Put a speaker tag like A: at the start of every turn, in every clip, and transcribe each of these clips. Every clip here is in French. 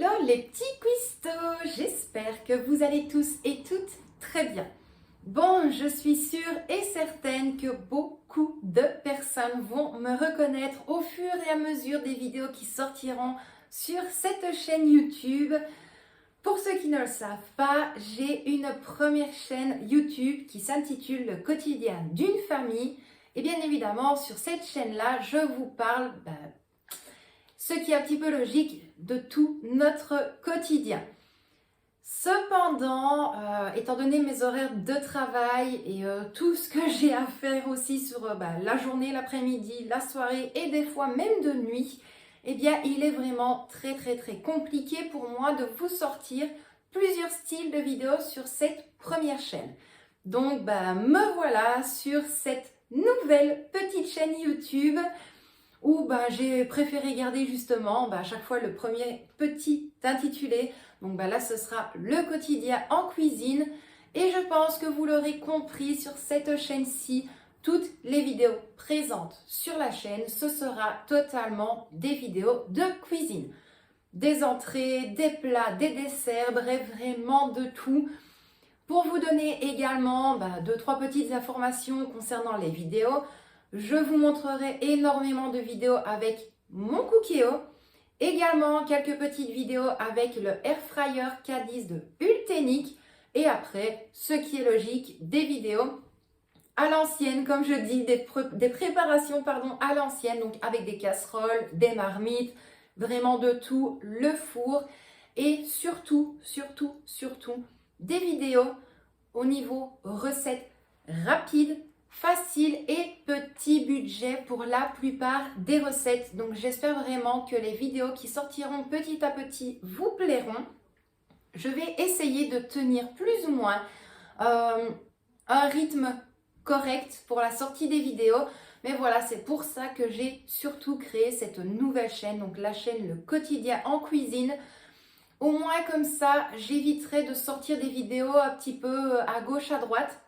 A: Hello les petits cuistots, j'espère que vous allez tous et toutes très bien. Bon, je suis sûre et certaine que beaucoup de personnes vont me reconnaître au fur et à mesure des vidéos qui sortiront sur cette chaîne YouTube. Pour ceux qui ne le savent pas, j'ai une première chaîne YouTube qui s'intitule Le quotidien d'une famille. Et bien évidemment, sur cette chaîne-là, je vous parle, ce qui est un petit peu logique, de tout notre quotidien. Cependant, étant donné mes horaires de travail et tout ce que j'ai à faire aussi sur la journée, l'après-midi, la soirée et des fois même de nuit, eh bien il est vraiment très compliqué pour moi de vous sortir plusieurs styles de vidéos sur cette première chaîne. Donc me voilà sur cette nouvelle petite chaîne YouTube où j'ai préféré garder justement à chaque fois le premier petit intitulé. Donc là ce sera le quotidien en cuisine et je pense que vous l'aurez compris sur cette chaîne-ci, toutes les vidéos présentes sur la chaîne, ce sera totalement des vidéos de cuisine. Des entrées, des plats, des desserts, bref vraiment de tout. Pour vous donner également 2-3 petites informations concernant les vidéos, je vous montrerai énormément de vidéos avec mon Cookéo, également quelques petites vidéos avec le Air Fryer K10 de Ultenic et après, ce qui est logique, des vidéos à l'ancienne, comme je dis, des préparations à l'ancienne, donc avec des casseroles, des marmites, vraiment de tout, le four et surtout, des vidéos au niveau recettes rapides, facile et petit budget pour la plupart des recettes. Donc j'espère vraiment que les vidéos qui sortiront petit à petit vous plairont. Je vais essayer de tenir plus ou moins un rythme correct pour la sortie des vidéos. Mais voilà, c'est pour ça que j'ai surtout créé cette nouvelle chaîne, donc la chaîne Le Quotidien en Cuisine. Au moins comme ça, j'éviterai de sortir des vidéos un petit peu à gauche, à droite.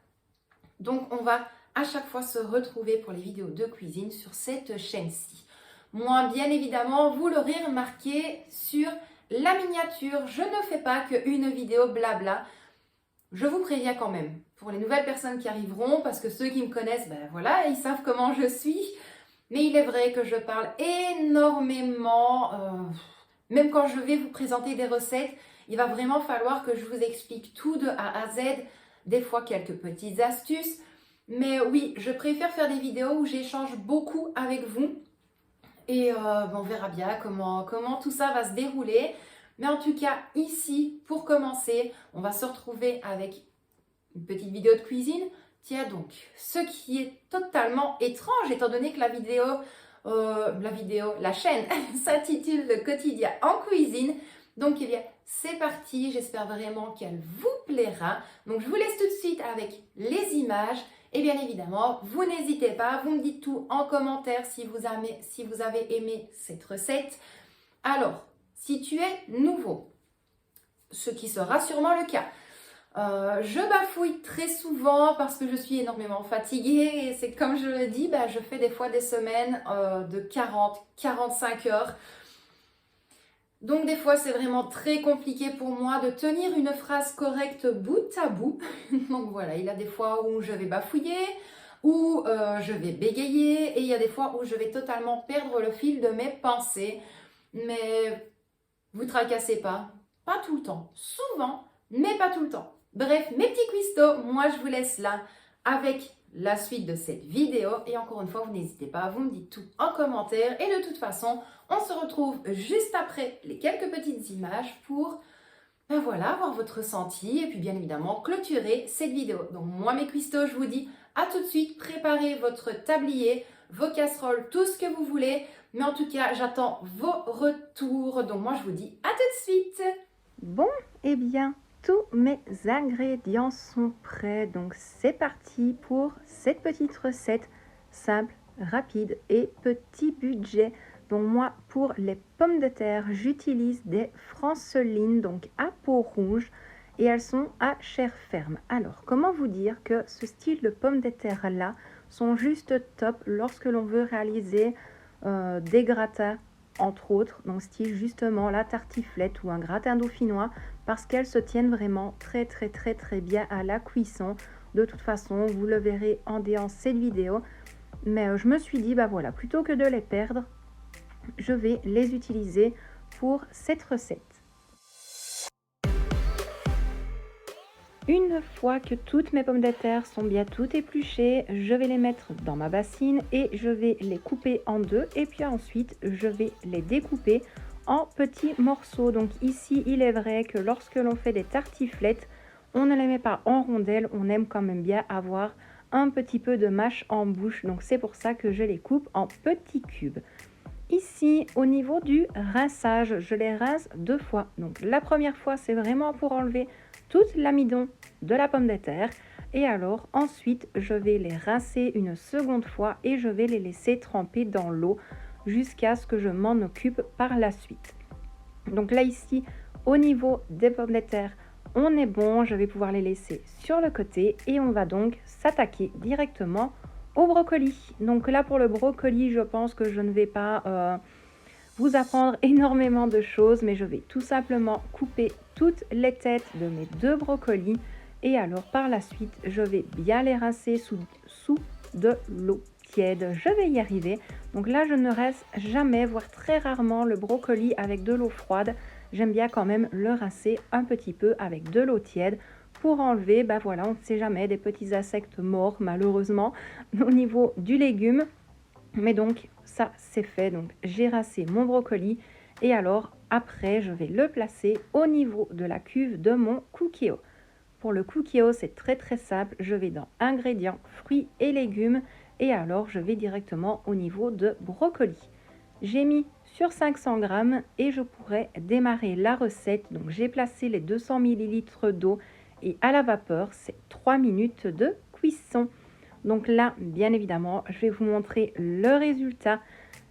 A: Donc on va à chaque fois se retrouver pour les vidéos de cuisine sur cette chaîne-ci. Moi, bien évidemment, vous l'aurez remarqué sur la miniature, je ne fais pas qu'une vidéo blabla. Je vous préviens quand même, pour les nouvelles personnes qui arriveront, parce que ceux qui me connaissent, voilà, ils savent comment je suis. Mais il est vrai que je parle énormément, même quand je vais vous présenter des recettes, il va vraiment falloir que je vous explique tout de A à Z, des fois quelques petites astuces. Mais oui, je préfère faire des vidéos où j'échange beaucoup avec vous. Et on verra bien comment tout ça va se dérouler. Mais en tout cas, ici, pour commencer, on va se retrouver avec une petite vidéo de cuisine. Tiens donc, ce qui est totalement étrange, étant donné que la chaîne s'intitule Le Quotidien en Cuisine. Donc, eh bien, c'est parti. J'espère vraiment qu'elle vous plaira. Donc, je vous laisse tout de suite avec les images. Et bien évidemment, vous n'hésitez pas, vous me dites tout en commentaire si vous avez aimé cette recette. Alors, si tu es nouveau, ce qui sera sûrement le cas, je bafouille très souvent parce que je suis énormément fatiguée et c'est comme je le dis, je fais des fois des semaines de 40-45 heures. Donc des fois c'est vraiment très compliqué pour moi de tenir une phrase correcte bout à bout. Donc voilà, il y a des fois où je vais bafouiller, où je vais bégayer et il y a des fois où je vais totalement perdre le fil de mes pensées. Mais vous tracassez pas tout le temps, souvent, mais pas tout le temps. Bref, mes petits cuistots, moi je vous laisse là avec la suite de cette vidéo. Et encore une fois, vous n'hésitez pas, vous me dites tout en commentaire. Et de toute façon, on se retrouve juste après les quelques petites images pour voir votre ressenti et puis bien évidemment clôturer cette vidéo. Donc moi mes cuistots, je vous dis à tout de suite, préparez votre tablier, vos casseroles, tout ce que vous voulez. Mais en tout cas, j'attends vos retours. Donc moi je vous dis à tout de suite.
B: Bon, eh bien, tous mes ingrédients sont prêts. Donc c'est parti pour cette petite recette simple, rapide et petit budget. Donc moi, pour les pommes de terre, j'utilise des Francelines, donc à peau rouge, et elles sont à chair ferme. Alors, comment vous dire que ce style de pommes de terre-là sont juste top lorsque l'on veut réaliser des gratins entre autres, donc style justement la tartiflette ou un gratin dauphinois, parce qu'elles se tiennent vraiment très bien à la cuisson. De toute façon, vous le verrez en déant cette vidéo. Mais je me suis dit, bah voilà, plutôt que de les perdre, je vais les utiliser pour cette recette. Une fois que toutes mes pommes de terre sont bien toutes épluchées, je vais les mettre dans ma bassine et je vais les couper en deux. Et puis ensuite, je vais les découper en petits morceaux. Donc ici, il est vrai que lorsque l'on fait des tartiflettes, on ne les met pas en rondelles. On aime quand même bien avoir un petit peu de mâche en bouche. Donc c'est pour ça que je les coupe en petits cubes. Ici, au niveau du rinçage, je les rince deux fois. Donc la première fois, c'est vraiment pour enlever toute l'amidon de la pomme de terre. Et alors ensuite, je vais les rincer une seconde fois et je vais les laisser tremper dans l'eau jusqu'à ce que je m'en occupe par la suite. Donc là ici, au niveau des pommes de terre, on est bon. Je vais pouvoir les laisser sur le côté et on va donc s'attaquer directement au brocoli. Donc là pour le brocoli, je pense que je ne vais pas vous apprendre énormément de choses, mais je vais tout simplement couper toutes les têtes de mes deux brocolis et alors par la suite, je vais bien les rincer sous de l'eau tiède. Je vais y arriver. Donc là, je ne rince jamais, voire très rarement, le brocoli avec de l'eau froide. J'aime bien quand même le rincer un petit peu avec de l'eau tiède pour enlever, ben voilà, on ne sait jamais, des petits insectes morts malheureusement au niveau du légume. Mais donc ça c'est fait, donc j'ai rincé mon brocoli et alors après je vais le placer au niveau de la cuve de mon cookéo. Pour le cookéo c'est très simple, je vais dans ingrédients, fruits et légumes et alors je vais directement au niveau de brocoli. J'ai mis sur 500 g et je pourrais démarrer la recette. Donc j'ai placé les 200 ml d'eau et à la vapeur c'est 3 minutes de cuisson. Donc là, bien évidemment, je vais vous montrer le résultat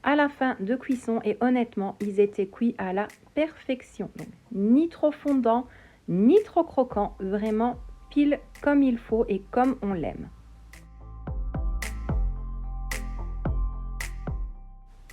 B: à la fin de cuisson et honnêtement, ils étaient cuits à la perfection. Donc, ni trop fondant, ni trop croquant, vraiment pile comme il faut et comme on l'aime.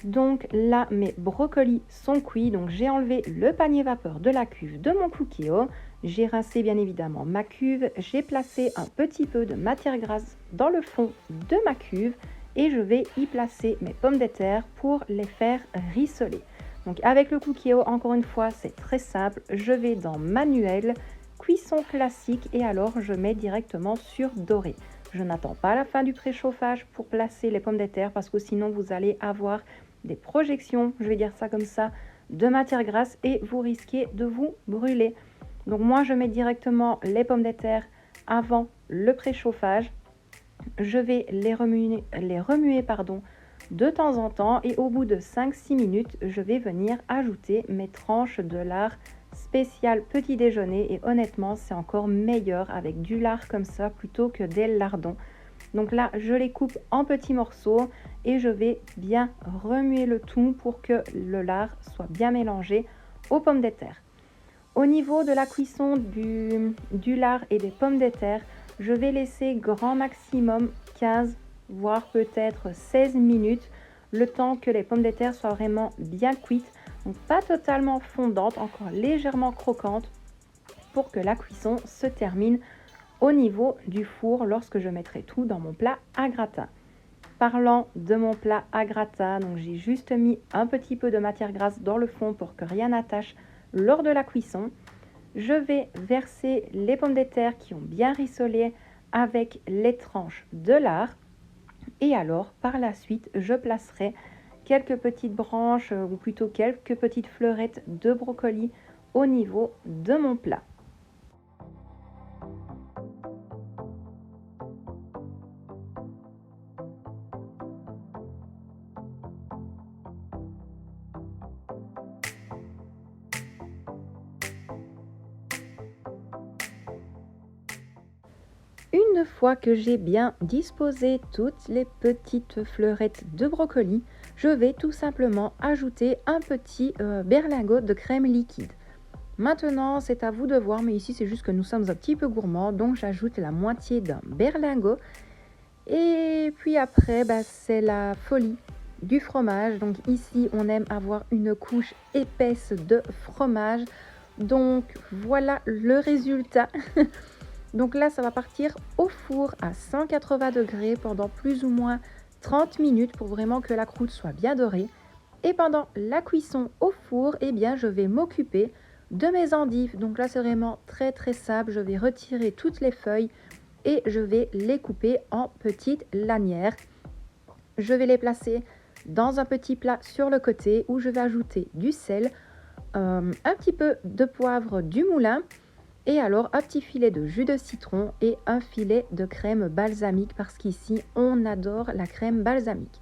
B: Donc là, mes brocolis sont cuits, donc j'ai enlevé le panier vapeur de la cuve de mon cookéo. J'ai rincé bien évidemment ma cuve, j'ai placé un petit peu de matière grasse dans le fond de ma cuve et je vais y placer mes pommes de terre pour les faire rissoler. Donc avec le cookéo, encore une fois, c'est très simple. Je vais dans manuel, cuisson classique et alors je mets directement sur doré. Je n'attends pas la fin du préchauffage pour placer les pommes de terre parce que sinon vous allez avoir des projections, je vais dire ça comme ça, de matière grasse et vous risquez de vous brûler. Donc moi je mets directement les pommes de terre avant le préchauffage. Je vais les remuer de temps en temps et au bout de 5-6 minutes, je vais venir ajouter mes tranches de lard spécial petit déjeuner et honnêtement c'est encore meilleur avec du lard comme ça plutôt que des lardons. Donc là je les coupe en petits morceaux et je vais bien remuer le tout pour que le lard soit bien mélangé aux pommes de terre. Au niveau de la cuisson du lard et des pommes de terre, je vais laisser grand maximum 15 voire peut-être 16 minutes le temps que les pommes de terre soient vraiment bien cuites. Donc pas totalement fondante, encore légèrement croquante pour que la cuisson se termine au niveau du four lorsque je mettrai tout dans mon plat à gratin. Parlant de mon plat à gratin, donc j'ai juste mis un petit peu de matière grasse dans le fond pour que rien n'attache lors de la cuisson. Je vais verser les pommes de terre qui ont bien rissolé avec les tranches de lard. Et alors, par la suite, je placerai quelques petites branches ou plutôt quelques petites fleurettes de brocoli au niveau de mon plat. Une fois que j'ai bien disposé toutes les petites fleurettes de brocoli, je vais tout simplement ajouter un petit berlingot de crème liquide. Maintenant, c'est à vous de voir, mais ici c'est juste que nous sommes un petit peu gourmands, donc j'ajoute la moitié d'un berlingot. Et puis après, c'est la folie. du fromage. Donc ici, on aime avoir une couche épaisse de fromage. Donc voilà le résultat. Donc là, ça va partir au four à 180 degrés pendant plus ou moins 30 minutes pour vraiment que la croûte soit bien dorée. Et pendant la cuisson au four, eh bien, je vais m'occuper de mes endives. Donc là, c'est vraiment très très simple. Je vais retirer toutes les feuilles et je vais les couper en petites lanières. Je vais les placer dans un petit plat sur le côté où je vais ajouter du sel, un petit peu de poivre du moulin et alors un petit filet de jus de citron et un filet de crème balsamique parce qu'ici on adore la crème balsamique.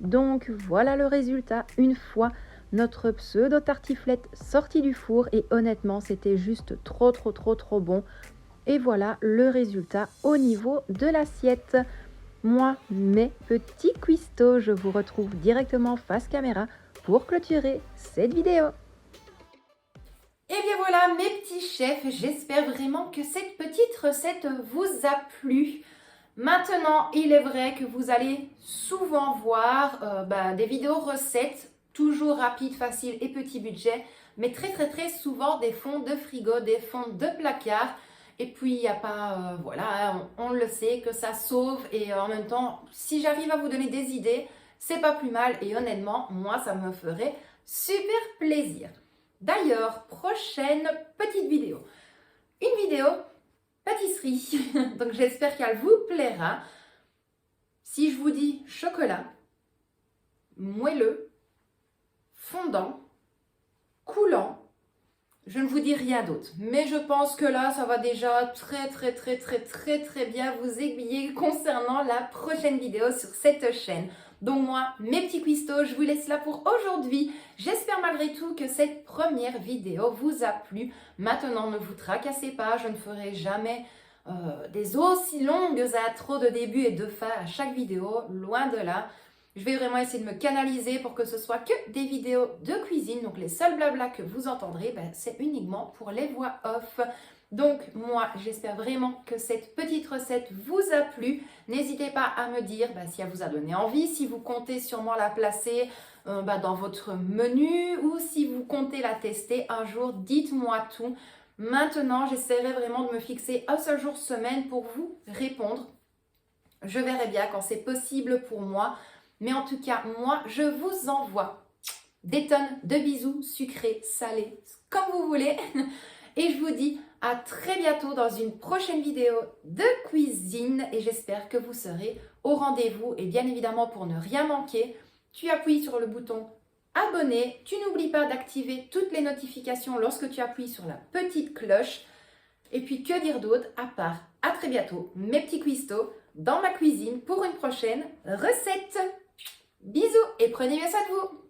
B: Donc voilà le résultat une fois notre pseudo tartiflette sortie du four et honnêtement c'était juste trop bon. Et voilà le résultat au niveau de l'assiette. Moi, mes petits cuistots, je vous retrouve directement face caméra pour clôturer cette vidéo.
A: Et bien voilà mes petits chefs, j'espère vraiment que cette petite recette vous a plu. Maintenant, il est vrai que vous allez souvent voir des vidéos recettes, toujours rapides, faciles et petit budget, mais très souvent des fonds de frigo, des fonds de placard. Et puis, il n'y a pas, voilà, on le sait que ça sauve et en même temps, si j'arrive à vous donner des idées, c'est pas plus mal et honnêtement, moi, ça me ferait super plaisir. D'ailleurs, prochaine petite vidéo. Une vidéo pâtisserie, donc j'espère qu'elle vous plaira. Si je vous dis chocolat, moelleux, fondant, coulant, je ne vous dis rien d'autre. Mais je pense que là, ça va déjà très bien vous aiguiller concernant la prochaine vidéo sur cette chaîne. Donc moi, mes petits cuistots, je vous laisse là pour aujourd'hui. J'espère malgré tout que cette première vidéo vous a plu. Maintenant, ne vous tracassez pas, je ne ferai jamais des aussi longues intros de début et de fin à chaque vidéo, loin de là. Je vais vraiment essayer de me canaliser pour que ce soit que des vidéos de cuisine. Donc les seuls blabla que vous entendrez, c'est uniquement pour les voix off. Donc moi, j'espère vraiment que cette petite recette vous a plu. N'hésitez pas à me dire si elle vous a donné envie, si vous comptez sûrement la placer dans votre menu ou si vous comptez la tester un jour, dites-moi tout. Maintenant, j'essaierai vraiment de me fixer un seul jour semaine pour vous répondre. Je verrai bien quand c'est possible pour moi. Mais en tout cas, moi, je vous envoie des tonnes de bisous sucrés, salés, comme vous voulez. Et je vous dis à très bientôt dans une prochaine vidéo de cuisine. Et j'espère que vous serez au rendez-vous. Et bien évidemment, pour ne rien manquer, tu appuies sur le bouton abonner. Tu n'oublies pas d'activer toutes les notifications lorsque tu appuies sur la petite cloche. Et puis, que dire d'autre à part à très bientôt, mes petits cuistots, dans ma cuisine pour une prochaine recette. Bisous et prenez bien soin de vous.